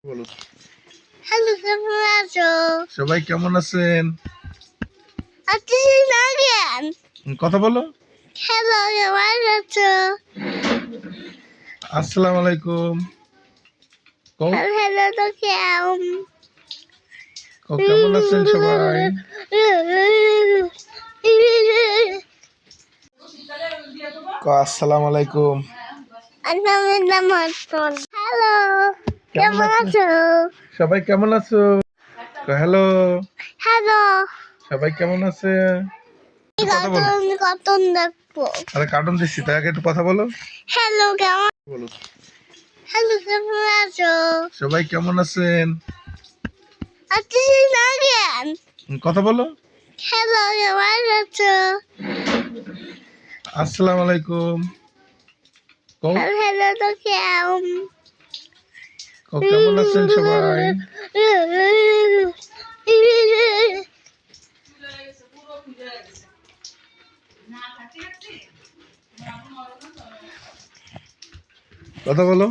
বলো। হ্যালো, কেমন আছো? সবাই কেমন আছেন? আছি না জ্ঞান। কথা বলো। হ্যালো, কেমন আছো? আসসালামু আলাইকুম। কও হ্যালো তো কেমন? কও কেমন আছেন সবাই? কও আসসালামু আলাইকুম। হ্যালো, কেমন কেমন আছেন? আছো? সবাই কেমন আছো? হ্যালো, হ্যালো, সবাই কেমন আছে? কথা বলো। কতন দেখবো। আরে কার্টুন দিচ্ছি, তাই আগে একটু কথা বলো। হ্যালো, কেমন? বলো। হ্যালো, কেমন আছো? সবাই কেমন আছেন? আছি না জ্ঞান। কথা বলো। হ্যালো, কেমন আছো? আসসালামু আলাইকুম। কও হ্যালো তো কেমন? কও কেমন আছেন সবাই? কথা বলো।